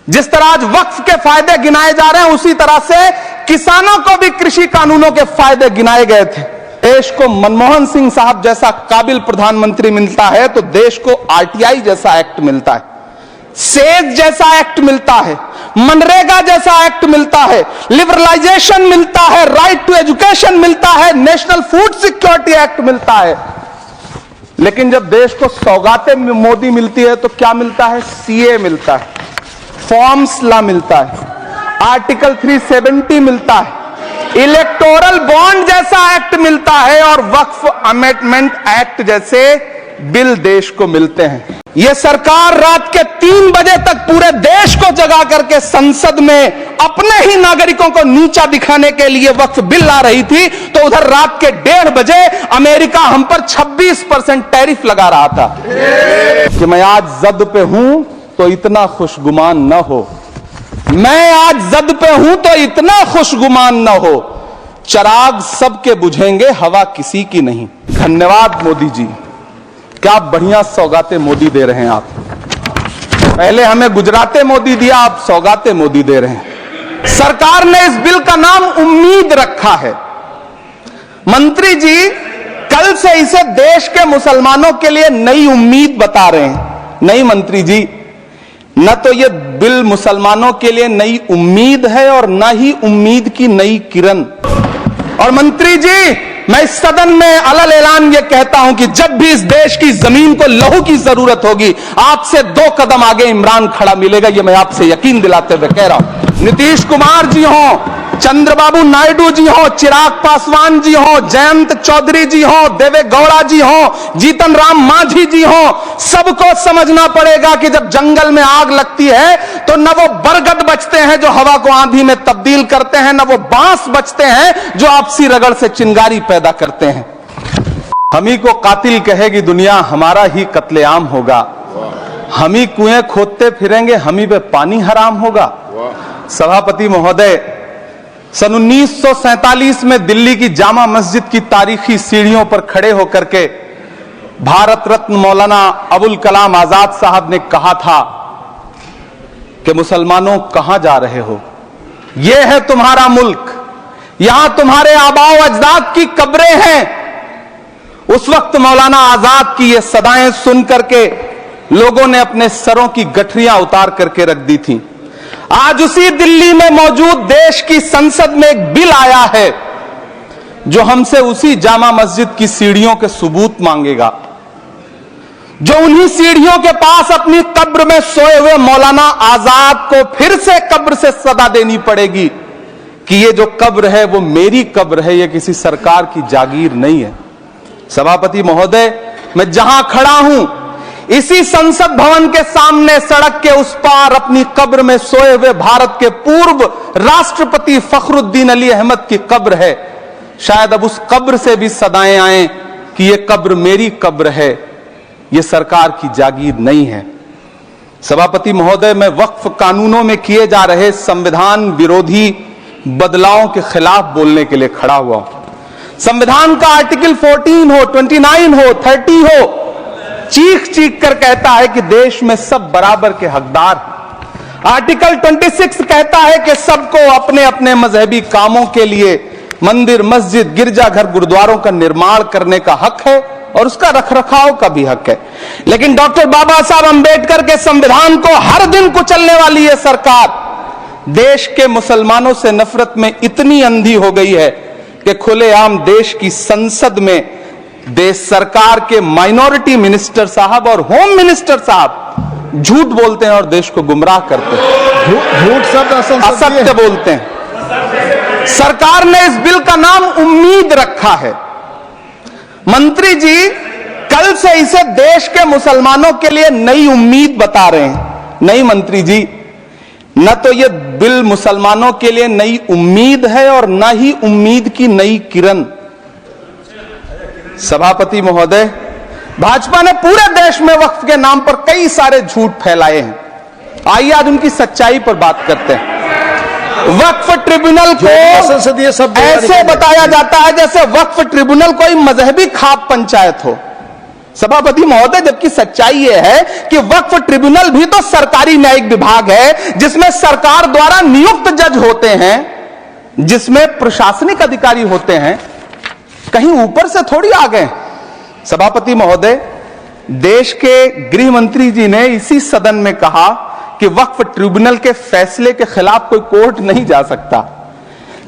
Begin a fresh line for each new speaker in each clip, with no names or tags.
जिस तरह आज वक्फ के फायदे गिनाए जा रहे हैं, उसी तरह से किसानों को भी कृषि कानूनों के फायदे गिनाए गए थे। देश को मनमोहन सिंह साहब जैसा काबिल प्रधानमंत्री मिलता है तो देश को आरटीआई जैसा एक्ट मिलता है, सेज जैसा एक्ट मिलता है, मनरेगा जैसा एक्ट मिलता है, लिबरलाइजेशन मिलता है, राइट टू एजुकेशन मिलता है, नेशनल फूड सिक्योरिटी एक्ट मिलता है। लेकिन जब देश को सौगातें मोदी मिलती है तो क्या मिलता है? सीए मिलता है, फॉर्म्स लॉ मिलता है, आर्टिकल 370 मिलता है, इलेक्टोरल बॉन्ड जैसा एक्ट मिलता है और वक्फ अमेंडमेंट एक्ट जैसे बिल देश को मिलते हैं। यह सरकार रात के 3 बजे तक पूरे देश को जगा करके संसद में अपने ही नागरिकों को नीचा दिखाने के लिए वक्फ बिल ला रही थी, तो उधर रात के 1:30 बजे अमेरिका हम पर 26% टैरिफ लगा रहा था। कि मैं आज जद पे हूं तो इतना खुशगुमान न हो, मैं आज जद पे हूं तो इतना खुशगुमान न हो, चिराग सबके बुझेंगे हवा किसी की नहीं। धन्यवाद मोदी जी, क्या बढ़िया सौगातें मोदी दे रहे हैं आप। पहले हमें गुजराते मोदी दिया, आप सौगातें मोदी दे रहे हैं। सरकार ने इस बिल का नाम उम्मीद रखा है। मंत्री जी कल से इसे देश के मुसलमानों के लिए नई उम्मीद बता रहे हैं। नहीं मंत्री जी, न तो यह बिल मुसलमानों के लिए नई उम्मीद है और न ही उम्मीद की नई किरण। और मंत्री जी, मैं इस सदन में अलल ऐलान यह कहता हूं कि जब भी इस देश की जमीन को लहू की जरूरत होगी, आपसे 2 कदम आगे इमरान खड़ा मिलेगा, यह मैं आपसे यकीन दिलाते हुए कह रहा हूं। नीतीश कुमार जी हो, चंद्रबाबू नायडू जी हो, चिराग पासवान जी हो, जयंत चौधरी जी हो, देवे गौड़ा जी हो, जीतन राम मांझी जी हो, सबको समझना पड़ेगा कि जब जंगल में आग लगती है तो न वो बरगद बचते हैं जो हवा को आंधी में तब्दील करते हैं, न वो बांस बचते हैं जो आपसी रगड़ से चिंगारी पैदा करते हैं। हम ही को कातिल कहेगी दुनिया, हमारा ही कत्लेआम होगा। हम ही कुएं खोदते फिरेंगे, हम ही पे पानी हराम होगा। सभापति महोदय, सन 1947 में दिल्ली की जामा मस्जिद की तारीखी सीढ़ियों पर खड़े होकर के भारत रत्न मौलाना अबुल कलाम आजाद साहब ने कहा था कि मुसलमानों कहां जा रहे हो, यह है तुम्हारा मुल्क, यहां तुम्हारे आबाओ अजदाद की कब्रें हैं। उस वक्त मौलाना आजाद की ये सदाएं सुन करके लोगों ने अपने सरों की गठरियां उतार करके रख दी थी। आज उसी दिल्ली में मौजूद देश की संसद में एक बिल आया है जो हमसे उसी जामा मस्जिद की सीढ़ियों के सबूत मांगेगा, जो उन्हीं सीढ़ियों के पास अपनी कब्र में सोए हुए मौलाना आजाद को फिर से कब्र से सदा देनी पड़ेगी कि ये जो कब्र है वो मेरी कब्र है, ये किसी सरकार की जागीर नहीं है। सभापति महोदय, मैं जहां खड़ा हूं इसी संसद भवन के सामने सड़क के उस पार अपनी कब्र में सोए हुए भारत के पूर्व राष्ट्रपति फखरुद्दीन अली अहमद की कब्र है। शायद अब उस कब्र से भी सदाएं आए कि यह कब्र मेरी कब्र है, यह सरकार की जागीर नहीं है। सभापति महोदय, मैं वक्फ कानूनों में किए जा रहे संविधान विरोधी बदलावों के खिलाफ बोलने के लिए खड़ा हुआ हूं। संविधान का आर्टिकल 14 हो, 29 हो, 30 हो, चीख चीख कर कहता है कि देश में सब बराबर के हकदार हैं। आर्टिकल 26 कहता है कि सबको अपने अपने मजहबी कामों के लिए मंदिर, मस्जिद, गिरजाघर, गुरुद्वारों का निर्माण करने का हक है और उसका रखरखाव का भी हक है। लेकिन डॉक्टर बाबा साहब अंबेडकर के संविधान को हर दिन कुचलने वाली यह सरकार देश के मुसलमानों से नफरत में इतनी अंधी हो गई है कि खुलेआम देश की संसद में देश सरकार के माइनॉरिटी मिनिस्टर साहब और होम मिनिस्टर साहब झूठ बोलते हैं और देश को गुमराह करते हैं, झूठ शब्द असत्य बोलते हैं। सरकार ने इस बिल का नाम उम्मीद रखा है। मंत्री जी कल से इसे देश के मुसलमानों के लिए नई उम्मीद बता रहे हैं। नहीं मंत्री जी, न तो यह बिल मुसलमानों के लिए नई उम्मीद है और न ही उम्मीद की नई किरण। सभापति महोदय, भाजपा ने पूरे देश में वक्फ के नाम पर कई सारे झूठ फैलाए हैं। आइए आज उनकी सच्चाई पर बात करते हैं। वक्फ ट्रिब्यूनल को ऐसे बताया जाता है जैसे वक्फ ट्रिब्यूनल कोई मजहबी खाप पंचायत हो। सभापति महोदय, जबकि सच्चाई यह है कि वक्फ ट्रिब्यूनल भी तो सरकारी न्यायिक विभाग है, जिसमें सरकार द्वारा नियुक्त जज होते हैं, जिसमें प्रशासनिक अधिकारी होते हैं, कहीं ऊपर से थोड़ी आ गए। सभापति महोदय, देश के गृह मंत्री जी ने इसी सदन में कहा कि वक्फ ट्रिब्यूनल के फैसले के खिलाफ कोई कोर्ट नहीं जा सकता,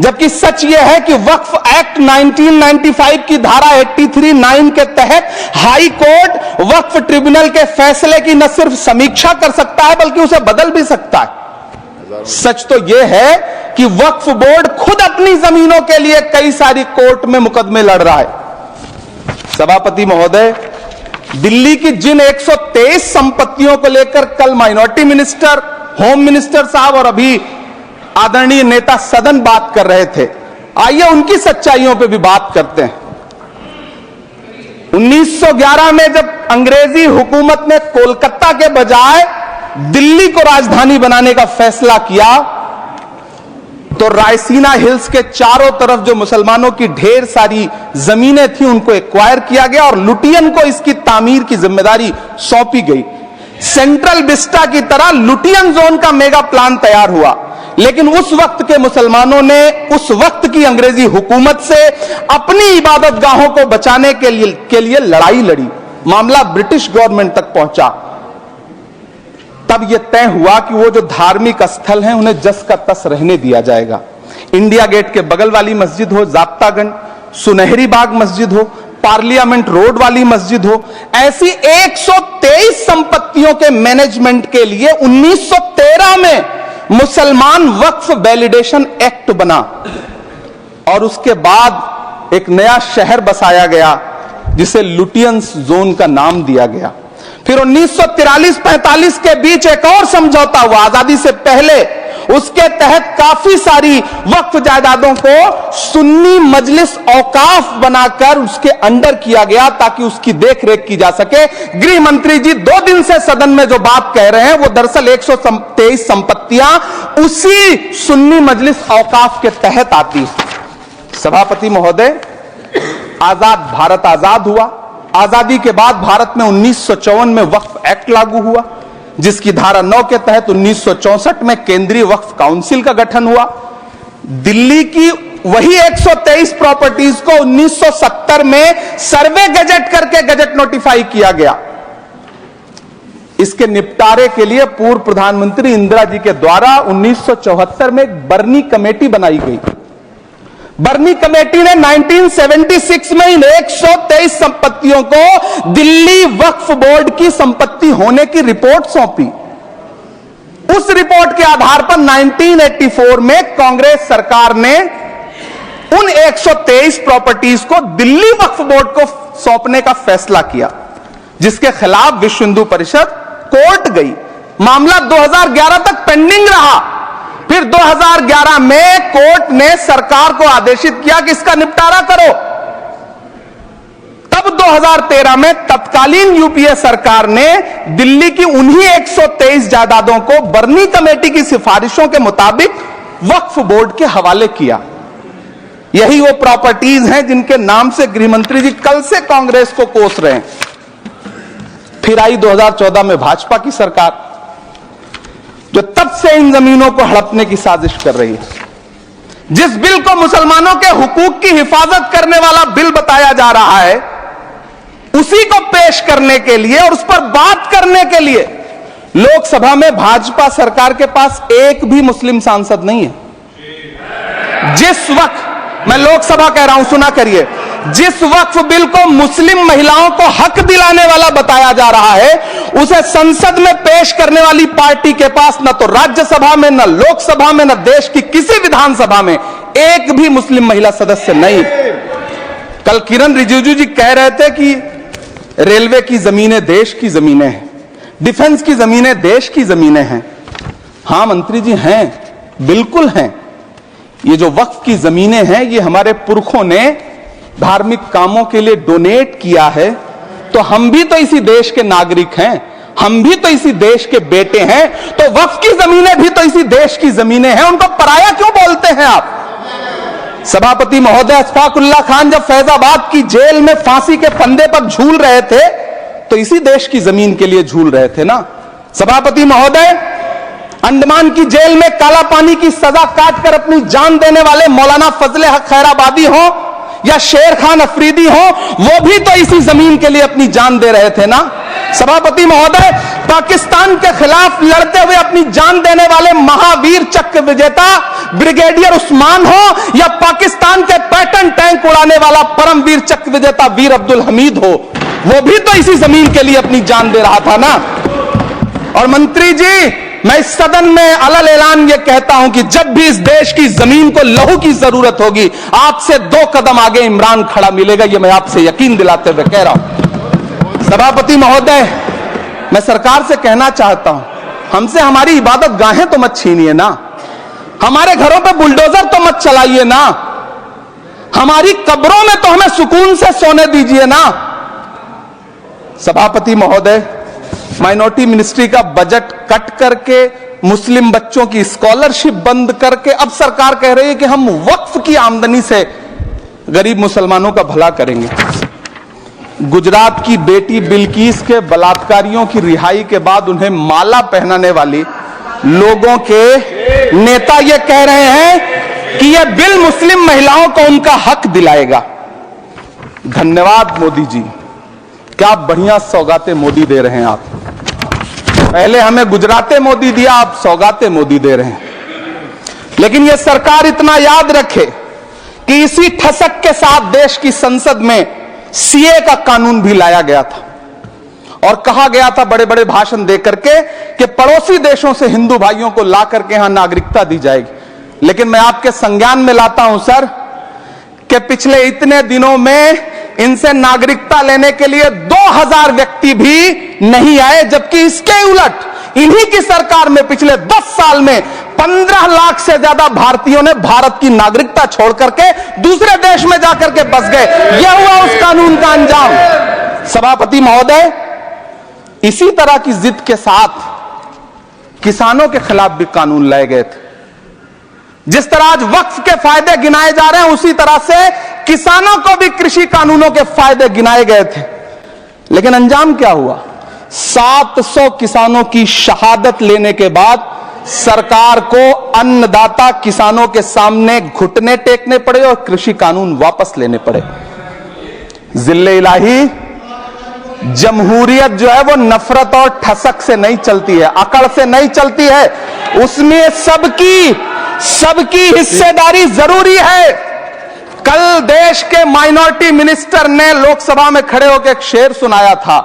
जबकि सच यह है कि वक्फ एक्ट 1995 की धारा 83(9) के तहत हाई कोर्ट वक्फ ट्रिब्यूनल के फैसले की न सिर्फ समीक्षा कर सकता है बल्कि उसे बदल भी सकता है। सच तो यह है कि वक्फ बोर्ड खुद अपनी जमीनों के लिए कई सारी कोर्ट में मुकदमे लड़ रहा है। सभापति महोदय, दिल्ली की जिन 123 संपत्तियों को लेकर कल माइनॉरिटी मिनिस्टर, होम मिनिस्टर साहब और अभी आदरणीय नेता सदन बात कर रहे थे, आइए उनकी सच्चाइयों पे भी बात करते हैं। 1911 में जब अंग्रेजी हुकूमत ने कोलकाता के बजाय दिल्ली को राजधानी बनाने का फैसला किया, तो रायसीना हिल्स के चारों तरफ जो मुसलमानों की ढेर सारी जमीनें थी उनको एक्वायर किया गया और लुटियन को इसकी तामीर की जिम्मेदारी सौंपी गई। सेंट्रल विस्टा की तरह लुटियन जोन का मेगा प्लान तैयार हुआ, लेकिन उस वक्त के मुसलमानों ने उस वक्त की अंग्रेजी हुकूमत से अपनी इबादत गाहों को बचाने के लिए लड़ाई लड़ी। मामला ब्रिटिश गवर्नमेंट तक पहुंचा। तब यह तय हुआ कि वो जो धार्मिक स्थल हैं उन्हें जस का तस रहने दिया जाएगा। इंडिया गेट के बगल वाली मस्जिद हो, जाप्तागंज, सुनहरी बाग मस्जिद हो, पार्लियामेंट रोड वाली मस्जिद हो, ऐसी 123 संपत्तियों के मैनेजमेंट के लिए 1913 में मुसलमान वक्फ वैलिडेशन एक्ट बना और उसके बाद एक नया शहर बसाया गया जिसे लुटियंस जोन का नाम दिया गया। फिर 1943-45 के बीच एक और समझौता हुआ आजादी से पहले, उसके तहत काफी सारी वक्फ जायदादों को सुन्नी मजलिस औकाफ बनाकर उसके अंडर किया गया ताकि उसकी देखरेख की जा सके। गृह मंत्री जी 2 दिन से सदन में जो बात कह रहे हैं वो दरअसल 123 संपत्तियां उसी सुन्नी मजलिस औकाफ के तहत आती। सभापति महोदय, आजाद भारत आजाद हुआ। आजादी के बाद भारत में 1954 में वक्फ एक्ट लागू हुआ, जिसकी धारा 9 के तहत 1964 में केंद्रीय वक्फ काउंसिल का गठन हुआ। दिल्ली की वही 123 प्रॉपर्टीज को 1970 में सर्वे गजट करके गजट नोटिफाई किया गया। इसके निपटारे के लिए पूर्व प्रधानमंत्री इंदिरा जी के द्वारा 1974 में एक बर्नी कमेटी बनाई गई। बर्नी कमेटी ने 1976 में इन 123 संपत्तियों को दिल्ली वक्फ बोर्ड की संपत्ति होने की रिपोर्ट सौंपी। उस रिपोर्ट के आधार पर 1984 में कांग्रेस सरकार ने उन 123 प्रॉपर्टीज को दिल्ली वक्फ बोर्ड को सौंपने का फैसला किया, जिसके खिलाफ विश्व हिंदू परिषद कोर्ट गई। मामला 2011 तक पेंडिंग रहा। फिर 2011 में कोर्ट ने सरकार को आदेशित किया कि इसका निपटारा करो। तब 2013 में तत्कालीन यूपीए सरकार ने दिल्ली की उन्हीं 123 जायदादों को बर्नी कमेटी की सिफारिशों के मुताबिक वक्फ बोर्ड के हवाले किया। यही वो प्रॉपर्टीज हैं जिनके नाम से गृहमंत्री जी कल से कांग्रेस को कोस रहे हैं। फिर आई 2014 में भाजपा की सरकार, जो तब से इन जमीनों को हड़पने की साजिश कर रही है। जिस बिल को मुसलमानों के हुकूक की हिफाजत करने वाला बिल बताया जा रहा है, उसी को पेश करने के लिए और उस पर बात करने के लिए लोकसभा में भाजपा सरकार के पास एक भी मुस्लिम सांसद नहीं है। जिस वक्त, मैं लोकसभा कह रहा हूं, सुना करिए, जिस वक्फ बिल को मुस्लिम महिलाओं को हक दिलाने वाला बताया जा रहा है, उसे संसद में पेश करने वाली पार्टी के पास न तो राज्यसभा में, न लोकसभा में, न देश की किसी विधानसभा में एक भी मुस्लिम महिला सदस्य नहीं। कल किरण रिजिजू जी कह रहे थे कि रेलवे की जमीनें देश की जमीनें हैं, डिफेंस की जमीनें देश की जमीनें हैं। हां मंत्री जी, हैं, बिल्कुल हैं। ये जो वक्फ की जमीनें हैं, ये हमारे पुरखों ने धार्मिक कामों के लिए डोनेट किया है, तो हम भी तो इसी देश के नागरिक हैं, हम भी तो इसी देश के बेटे हैं, तो वक्फ की जमीनें भी तो इसी देश की जमीनें हैं। उनको पराया क्यों बोलते हैं आप? सभापति महोदय, अशफाकुल्लाह खान जब फैजाबाद की जेल में फांसी के फंदे पर झूल रहे थे, तो इसी देश की जमीन के लिए झूल रहे थे ना। सभापति महोदय, अंडमान की जेल में काला पानी की सजा काटकर अपनी जान देने वाले मौलाना फजले हक खैराबादी हो या शेर खान अफरीदी हो, वो भी तो इसी जमीन के लिए अपनी जान दे रहे थे ना। सभापति महोदय, पाकिस्तान के खिलाफ लड़ते हुए अपनी जान देने वाले महावीर चक्र विजेता ब्रिगेडियर उस्मान हो या पाकिस्तान के पैटर्न टैंक उड़ाने वाला परमवीर चक्र विजेता वीर अब्दुल हमीद हो, वो भी तो इसी जमीन के लिए अपनी जान दे रहा था ना। और मंत्री जी, मैं इस सदन में अलग ऐलान ये कहता हूं कि जब भी इस देश की जमीन को लहू की जरूरत होगी, आपसे 2 कदम आगे इमरान खड़ा मिलेगा, ये मैं आपसे यकीन दिलाते हुए कह रहा हूं। सभापति महोदय, मैं सरकार से कहना चाहता हूं, हमसे हमारी इबादत गाहें तो मत छीनिए ना, हमारे घरों पे बुलडोजर तो मत चलाइए ना, हमारी कब्रों में तो हमें सुकून से सोने दीजिए ना। सभापति महोदय, माइनॉरिटी मिनिस्ट्री का बजट कट करके मुस्लिम बच्चों की स्कॉलरशिप बंद करके अब सरकार कह रही है कि हम वक्फ की आमदनी से गरीब मुसलमानों का भला करेंगे। गुजरात की बेटी बिल्किस के बलात्कारियों की रिहाई के बाद उन्हें माला पहनाने वाली लोगों के नेता ये कह रहे हैं कि यह बिल मुस्लिम महिलाओं को उनका हक दिलाएगा। धन्यवाद मोदी जी, क्या बढ़िया सौगातें मोदी दे रहे हैं आप। पहले हमें गुजराते मोदी दिया, आप सौगाते मोदी दे रहे हैं। लेकिन यह सरकार इतना याद रखे कि इसी ठसक के साथ देश की संसद में सीए का कानून भी लाया गया था और कहा गया था बड़े बड़े भाषण देकर के कि पड़ोसी देशों से हिंदू भाइयों को ला करके यहां नागरिकता दी जाएगी। लेकिन मैं आपके संज्ञान में लाता हूं सर कि पिछले इतने दिनों में इनसे नागरिकता लेने के लिए 2000 व्यक्ति भी नहीं आए, जबकि इसके उलट इन्हीं की सरकार में पिछले 10 साल में 15 लाख से ज्यादा भारतीयों ने भारत की नागरिकता छोड़ करके दूसरे देश में जाकर के बस गए। यह हुआ उस कानून का अंजाम। सभापति महोदय, इसी तरह की जिद के साथ किसानों के खिलाफ भी कानून लाए गए थे। जिस तरह आज वक्फ के फायदे गिनाए जा रहे हैं, उसी तरह से किसानों को भी कृषि कानूनों के फायदे गिनाए गए थे। लेकिन अंजाम क्या हुआ? 700 किसानों की शहादत लेने के बाद सरकार को अन्नदाता किसानों के सामने घुटने टेकने पड़े और कृषि कानून वापस लेने पड़े। जिल्ले इलाही, जमहूरियत जो है वो नफरत और ठसक से नहीं चलती है, अकड़ से नहीं चलती है, उसमें सबकी हिस्सेदारी जरूरी है। कल देश के माइनॉरिटी मिनिस्टर ने लोकसभा में खड़े होकर एक शेर सुनाया था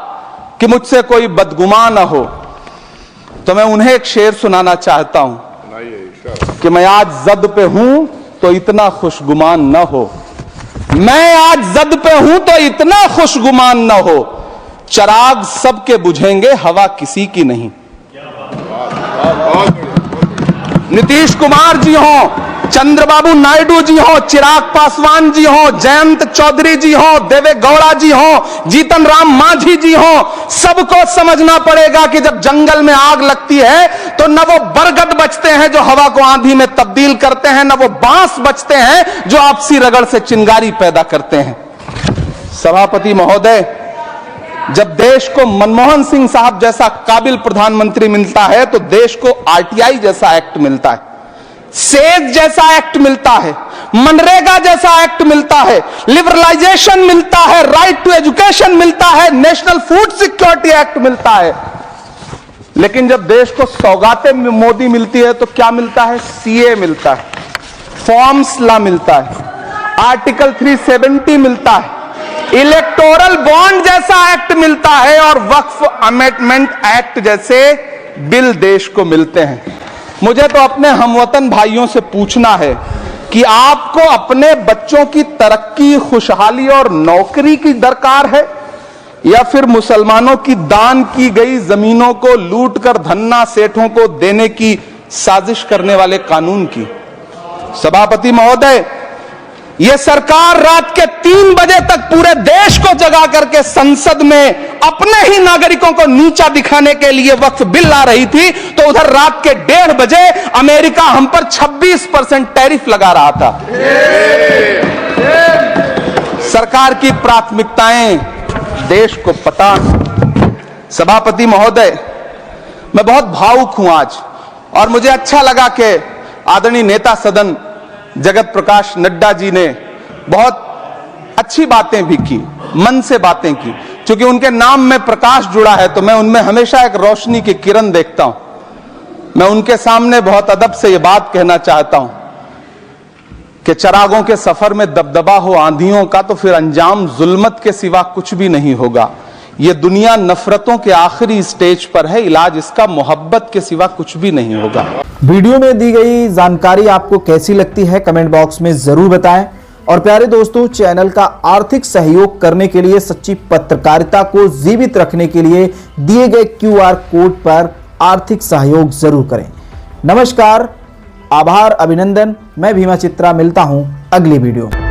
कि मुझसे कोई बदगुमान न हो, तो मैं उन्हें एक शेर सुनाना चाहता हूं कि मैं आज जद पे हूं तो इतना खुशगुमान न हो, मैं आज जद पे हूं तो इतना खुशगुमान न हो, चराग सबके बुझेंगे हवा किसी की नहीं। नीतीश कुमार जी हो, चंद्रबाबू नायडू जी हो, चिराग पासवान जी हो, जयंत चौधरी जी हो, देवे गौड़ा जी हो, जीतन राम मांझी जी हो, सबको समझना पड़ेगा कि जब जंगल में आग लगती है तो न वो बरगद बचते हैं जो हवा को आंधी में तब्दील करते हैं, न वो बांस बचते हैं जो आपसी रगड़ से चिंगारी पैदा करते हैं। सभापति महोदय, जब देश को मनमोहन सिंह साहब जैसा काबिल प्रधानमंत्री मिलता है तो देश को आरटीआई जैसा एक्ट मिलता है, सेज जैसा एक्ट मिलता है, मनरेगा जैसा एक्ट मिलता है, लिबरलाइजेशन मिलता है, राइट टू एजुकेशन मिलता है, नेशनल फूड सिक्योरिटी एक्ट मिलता है। लेकिन जब देश को सौगातें मोदी मिलती है तो क्या मिलता है? सीए मिलता है, फॉर्म्स लॉ मिलता है, आर्टिकल 370 मिलता है, इलेक्टोरल बॉन्ड जैसा एक्ट मिलता है और वक्फ अमेंडमेंट एक्ट जैसे बिल देश को मिलते हैं। मुझे तो अपने हमवतन भाइयों से पूछना है कि आपको अपने बच्चों की तरक्की, खुशहाली और नौकरी की दरकार है या फिर मुसलमानों की दान की गई जमीनों को लूटकर धन्ना सेठों को देने की साजिश करने वाले कानून की? सभापति महोदय, यह सरकार रात के 3 बजे तक पूरे देश को जगा करके संसद में अपने ही नागरिकों को नीचा दिखाने के लिए वक्फ बिल ला रही थी, तो उधर रात के 1:30 बजे अमेरिका हम पर 26% टैरिफ लगा रहा था। सरकार की प्राथमिकताएं देश को पता सभापति महोदय, मैं बहुत भावुक हूं आज, और मुझे अच्छा लगा कि आदरणीय नेता सदन जगत प्रकाश नड्डा जी ने बहुत अच्छी बातें भी की, मन से बातें की। क्योंकि उनके नाम में प्रकाश जुड़ा है तो मैं उनमें हमेशा एक रोशनी की किरण देखता हूं। मैं उनके सामने बहुत अदब से यह बात कहना चाहता हूं कि चरागों के सफर में दबदबा हो आंधियों का तो फिर अंजाम जुल्मत के सिवा कुछ भी नहीं होगा। यह दुनिया नफरतों के आखिरी स्टेज पर है, इलाज इसका मोहब्बत के सिवा कुछ भी नहीं होगा।
वीडियो में दी गई जानकारी आपको कैसी लगती है कमेंट बॉक्स में जरूर बताएं। और प्यारे दोस्तों, चैनल का आर्थिक सहयोग करने के लिए, सच्ची पत्रकारिता को जीवित रखने के लिए दिए गए QR कोड पर आर्थिक सहयोग जरूर करें। नमस्कार, आभार, अभिनंदन। मैं भीमा चित्रा, मिलता हूं अगली वीडियो में।